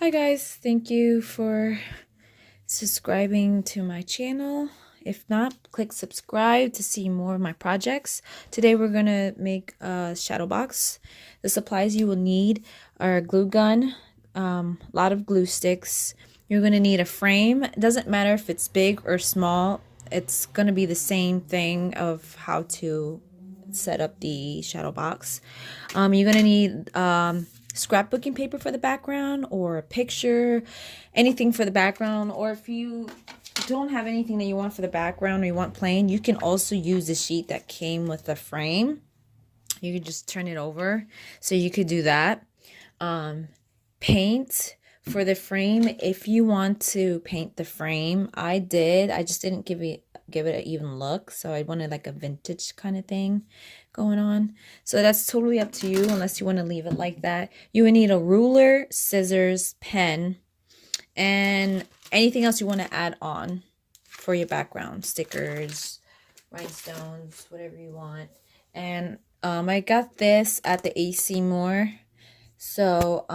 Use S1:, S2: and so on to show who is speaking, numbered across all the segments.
S1: Hi guys, thank you for subscribing to my channel. If not, click subscribe to see more of my projects. Today we're gonna make a shadow box. The supplies you will need are a glue gun, a lot of glue sticks. You're gonna need a frame. It doesn't matter if it's big or small. It's gonna be the same thing of how to set up the shadow box. You're gonna need scrapbooking paper for the background, or a picture, anything for the background. Or if you don't have anything that you want for the background or you want plain, you can also use the sheet that came with the frame. You could just turn it over, so you could do that. Paint for the frame. If you want to paint the frame, I just didn't give it an even look, so I wanted like a vintage kind of thing going on. So that's totally up to you, unless you want to leave it like that. You would need a ruler, scissors, pen, and anything else you want to add on for your background. Stickers, rhinestones, whatever you want. And I got this at the AC Moore, so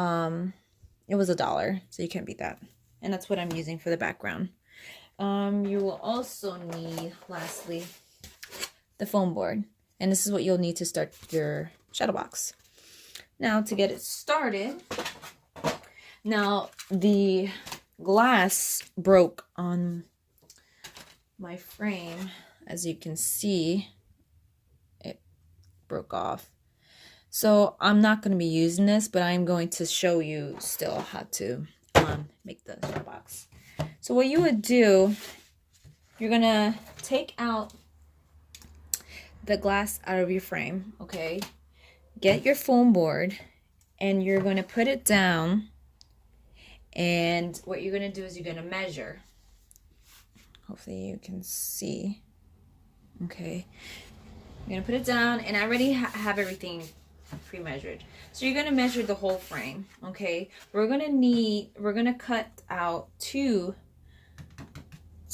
S1: it was $1, so you can't beat that. And that's what I'm using for the background. You will also need, lastly, the foam board. And this is what you'll need to start your shadow box. Now, to get it started, now the glass broke on my frame. As you can see, it broke off. So I'm not going to be using this, but I'm going to show you still how to make the shadow box. So what you would do, you're going to take out the glass out of your frame, okay? Get your foam board, and you're going to put it down. And what you're going to do is you're going to measure. Hopefully you can see. Okay. You're going to put it down, and I already have everything pre-measured. So you're going to measure the whole frame, okay? We're going to cut out two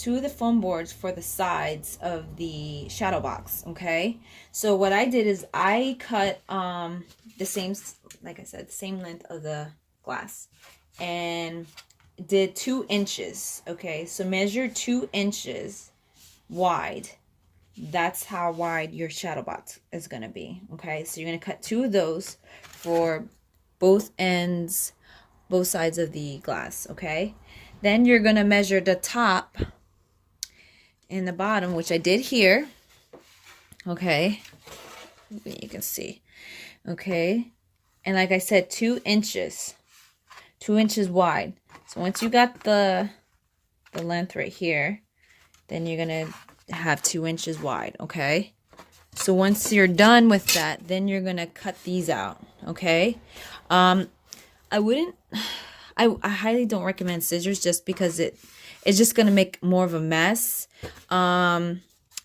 S1: of the foam boards for the sides of the shadow box, okay? So what I did is I cut the same, like I said, the same length of the glass, and did 2 inches, okay? So measure 2 inches wide. That's how wide your shadow box is gonna be, okay? So you're gonna cut 2 of those for both ends, both sides of the glass, okay? Then you're gonna measure the top and the bottom, which I did here, okay? You can see, okay? And like I said, 2 inches, 2 inches wide. So once you got the length right here, then you're gonna have 2 inches wide, okay? So once you're done with that, then you're gonna cut these out, okay? I highly don't recommend scissors, just because it's just gonna make more of a mess.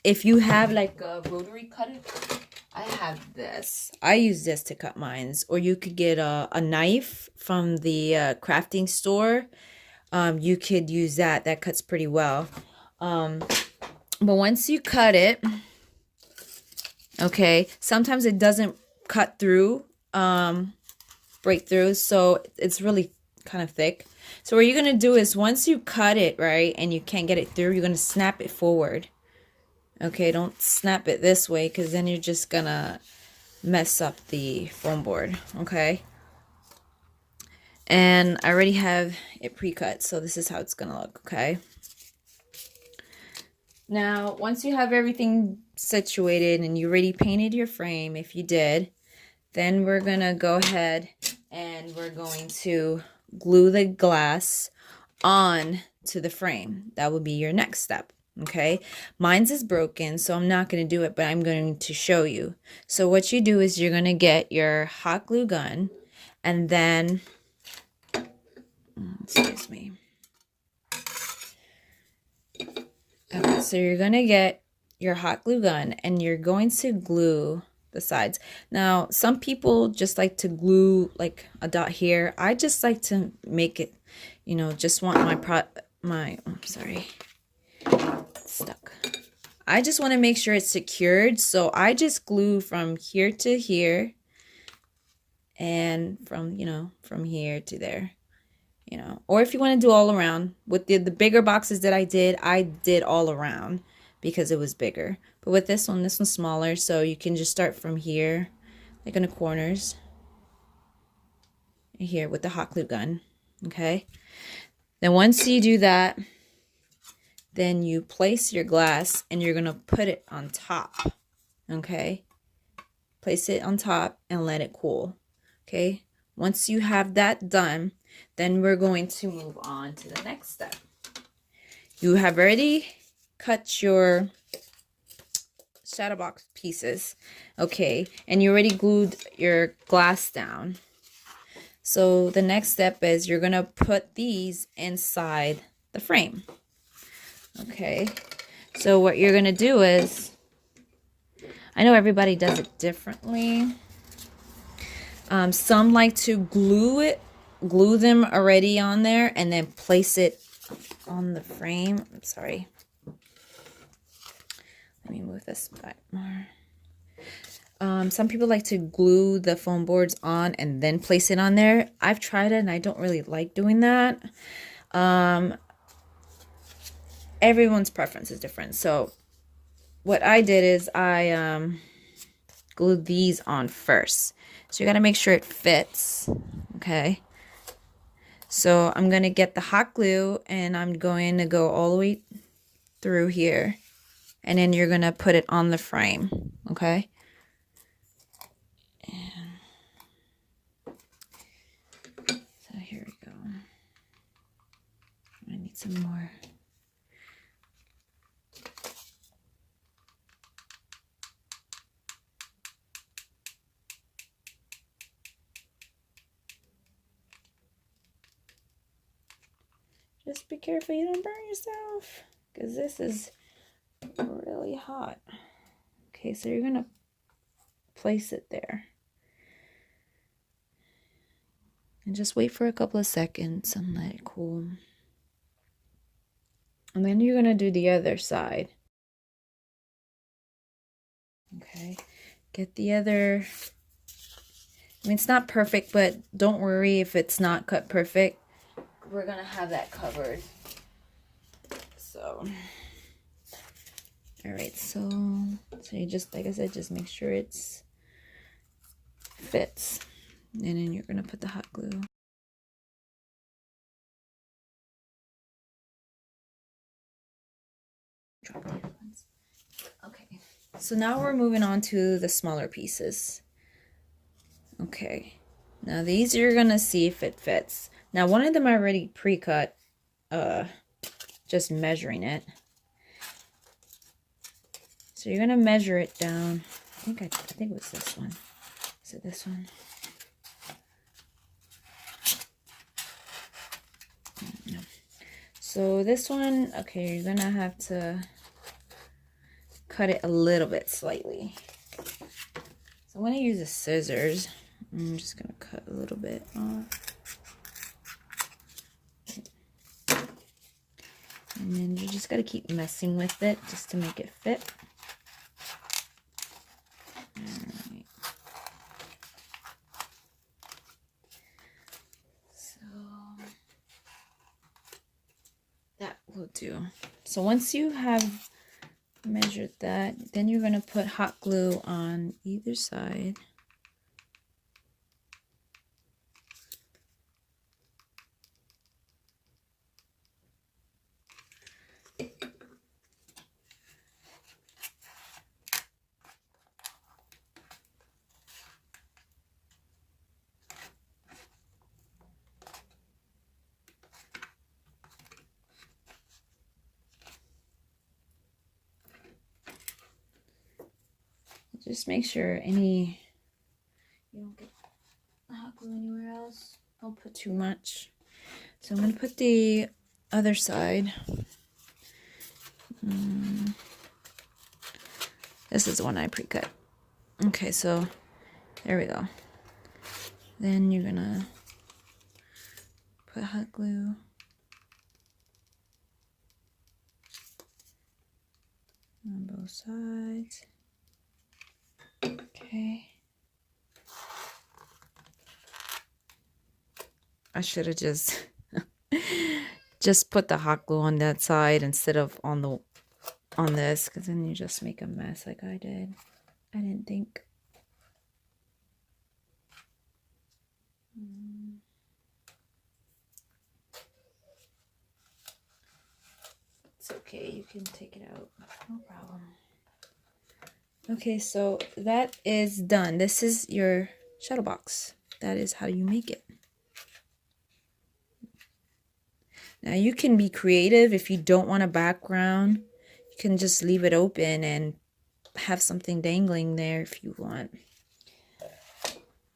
S1: If you have like a rotary cutter, I have this. I use this to cut mines. Or you could get a knife from the crafting store. You could use that. That cuts pretty well. But once you cut it, okay, sometimes it doesn't cut through, break through, so it's really kind of thick. So what you're going to do is, once you cut it, right, and you can't get it through, you're going to snap it forward. Okay, don't snap it this way, because then you're just going to mess up the foam board, okay? And I already have it pre-cut, so this is how it's going to look, okay? Now, once you have everything situated and you already painted your frame, if you did, then we're going to go ahead and we're going to glue the glass on to the frame. That would be your next step, okay? Mine's is broken, so I'm not going to do it, but I'm going to show you. So what you do is you're going to get your hot glue gun, and then, excuse me. Okay, so you're going to get your hot glue gun, and you're going to glue the sides. Now, some people just like to glue like a dot here. I just like to make it, you know, just want I'm sorry, stuck. I just want to make sure it's secured, so I just glue from here to here, and from here to there. you know. Or if you want to do all around. With the bigger boxes that I did all around because it was bigger. But with this one's smaller, so you can just start from here, like in the corners. Here with the hot glue gun, okay? Then once you do that, then you place your glass and you're gonna put it on top, okay? Place it on top and let it cool, okay? Once you have that done, then we're going to move on to the next step. You have already cut your shadow box pieces, okay? And you already glued your glass down. So the next step is you're gonna put these inside the frame, okay? So what you're gonna do is, I know everybody does it differently. Some like to glue them already on there and then place it on the frame. I'm sorry. Let me move this back more. Some people like to glue the foam boards on and then place it on there. I've tried it and I don't really like doing that. Everyone's preference is different. So what I did is I glued these on first. So you got to make sure it fits. Okay. So I'm going to get the hot glue and I'm going to go all the way through here. And then you're going to put it on the frame. Okay. So here we go. I need some more. Just be careful you don't burn yourself, because this is really hot. Okay, so you're gonna place it there. And just wait for a couple of seconds and let it cool. And then you're gonna do the other side. Okay, get the other, I mean, it's not perfect, but don't worry if it's not cut perfect. We're gonna have that covered. So, all right, so you just, like I said, just make sure it's fits. And then you're gonna put the hot glue. Okay, so now we're moving on to the smaller pieces. Okay, now these you're gonna see if it fits. Now one of them I already pre-cut, just measuring it. So you're gonna measure it down. I think it was this one. Is it this one? No. So this one, okay, you're gonna have to cut it a little bit slightly. So I'm gonna use the scissors. I'm just gonna cut a little bit off. And then you just gotta keep messing with it just to make it fit. Alright. So that will do. So once you have measured that, then you're gonna put hot glue on either side. Just make sure you don't get hot glue anywhere else. Don't put too much. So I'm going to put the other side. This is the one I pre-cut. Okay, so there we go. Then you're going to put hot glue. On both sides. Okay. I should have just Just put the hot glue on that side instead of on this, because then you just make a mess like I did. I didn't think. It's okay, you can take it out, no problem. Okay, so that is done. This is your shadow box. That is how you make it. Now you can be creative. If you don't want a background, you can just leave it open and have something dangling there if you want.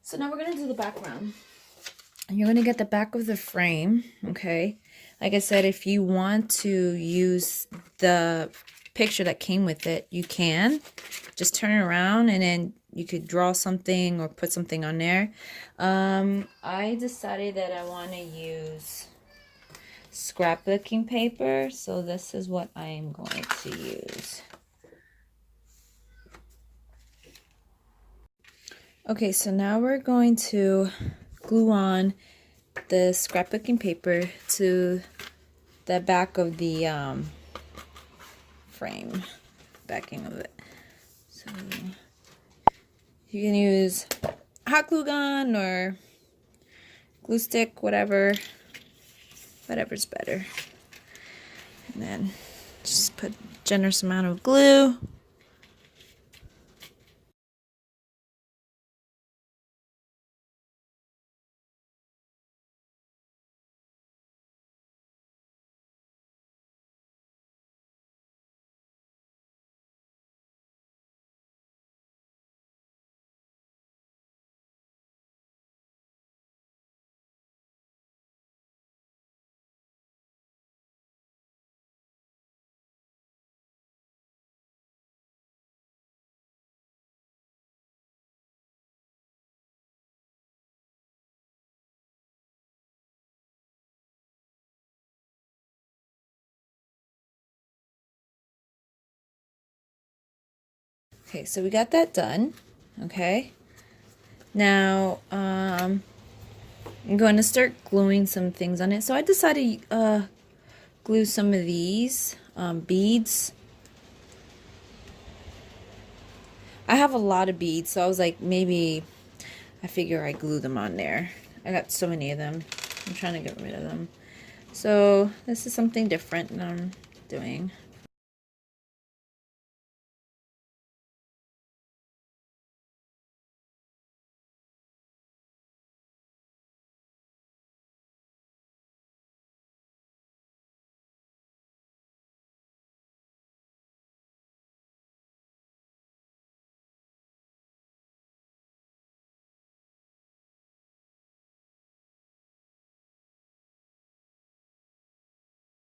S1: So now we're going to do the background. And you're going to get the back of the frame, okay? Like I said, if you want to use the picture that came with it, you can. Just turn it around and then you could draw something or put something on there. I decided that I want to use scrapbooking paper, so this is what I am going to use. Okay, so now we're going to glue on the scrapbooking paper to the back of the frame, backing of it. So you can use hot glue gun or glue stick, whatever's better. And then just put a generous amount of glue. Okay, so we got that done. Okay. Now, I'm going to start gluing some things on it. So I decided to glue some of these beads. I have a lot of beads, so I was like, maybe I figure I glue them on there. I got so many of them. I'm trying to get rid of them. So this is something different that I'm doing.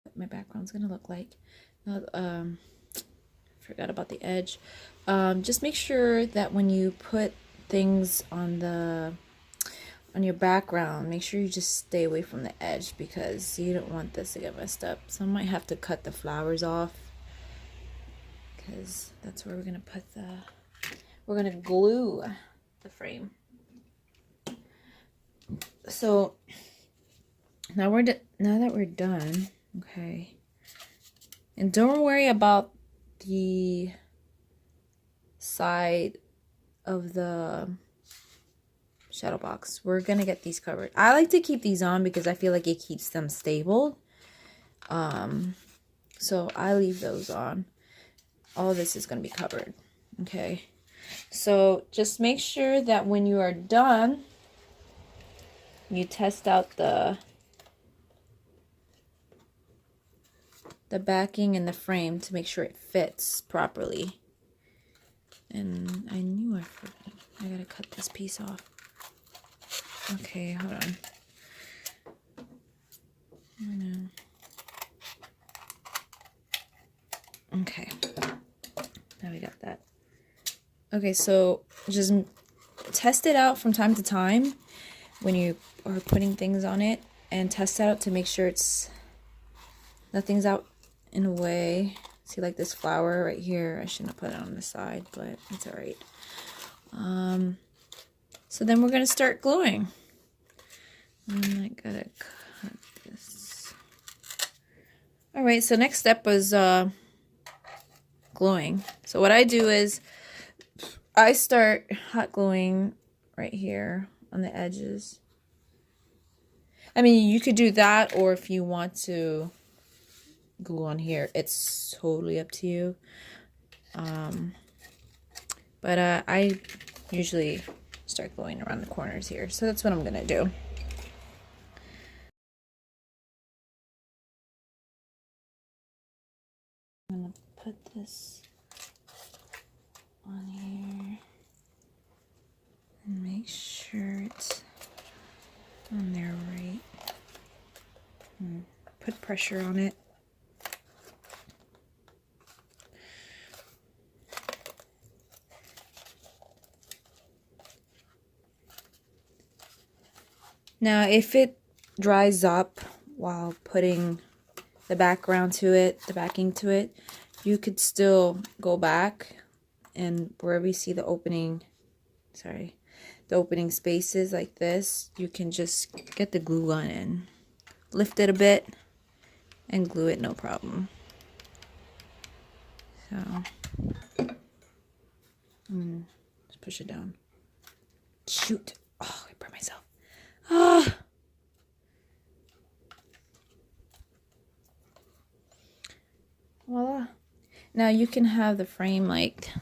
S1: What my background's gonna look like. Forgot about the edge. Just make sure that when you put things on your background, make sure you just stay away from the edge because you don't want this to get messed up. So I might have to cut the flowers off because that's where we're gonna put we're gonna glue the frame. So now that we're done, okay. And don't worry about the side of the shadow box. We're gonna get these covered. I like to keep these on because I feel like it keeps them stable. So I leave those on. All this is gonna be covered. Okay. So just make sure that when you are done, you test out the backing and the frame to make sure it fits properly. And I knew I gotta cut this piece off. Okay, hold on. I know. Okay. Now we got that. Okay, so just test it out from time to time when you are putting things on it, and test it out to make sure nothing's out in a way. See, like this flower right here, I shouldn't have put it on the side, but it's all right. So then we're gonna start gluing. I gotta cut this. right, so next step was gluing. So what I do is I start hot gluing right here on the edges. I mean, you could do that, or if you want to glue on here, it's totally up to you. But I usually start gluing around the corners here, so that's what I'm gonna do. I'm gonna put this on here and make sure it's on there right. Put pressure on it. Now, if it dries up while putting the background to it, the backing to it, you could still go back and wherever you see the opening, the opening spaces like this, you can just get the glue gun and lift it a bit and glue it, no problem. So, let's push it down. Shoot. Oh, I burned myself. Ah. Voila. Now you can have the frame like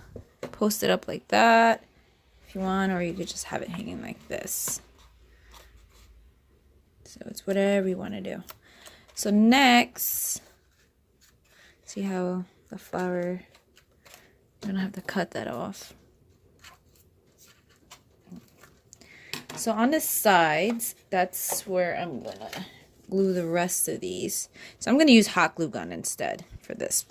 S1: posted up like that if you want, or you could just have it hanging like this. So it's whatever you want to do. So next, see how the flower, I'm gonna have to cut that off. So on the sides, that's where I'm gonna glue the rest of these. So I'm gonna use hot glue gun instead for this.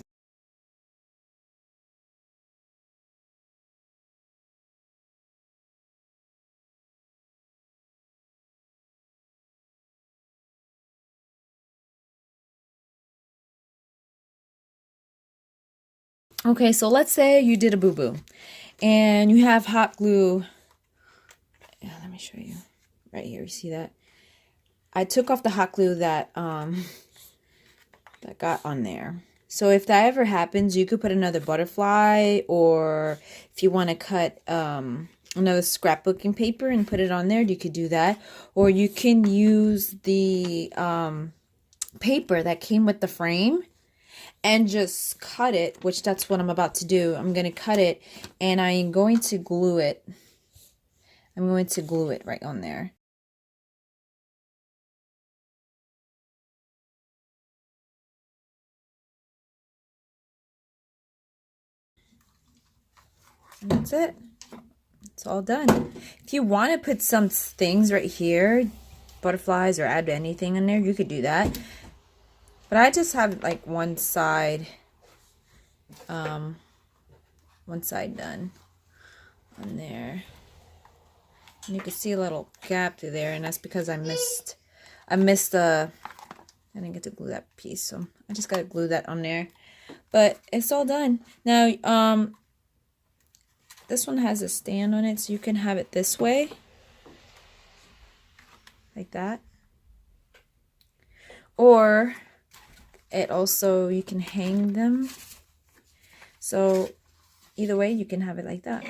S1: Okay, so let's say you did a boo-boo and you have hot glue. Yeah, let me show you right here. You see that? I took off the hot glue that that got on there. So if that ever happens, you could put another butterfly, or if you want to cut another scrapbooking paper and put it on there, you could do that. Or you can use the paper that came with the frame and just cut it, which that's what I'm about to do. I'm going to cut it and I'm going to glue it. I'm going to glue it right on there. And that's it. It's all done. If you want to put some things right here, butterflies, or add anything in there, you could do that. But I just have like one side done on there. And you can see a little gap through there, and that's because I didn't get to glue that piece, so I just gotta glue that on there. But it's all done. Now, this one has a stand on it, so you can have it this way, like that. Or it also, you can hang them. So either way, you can have it like that.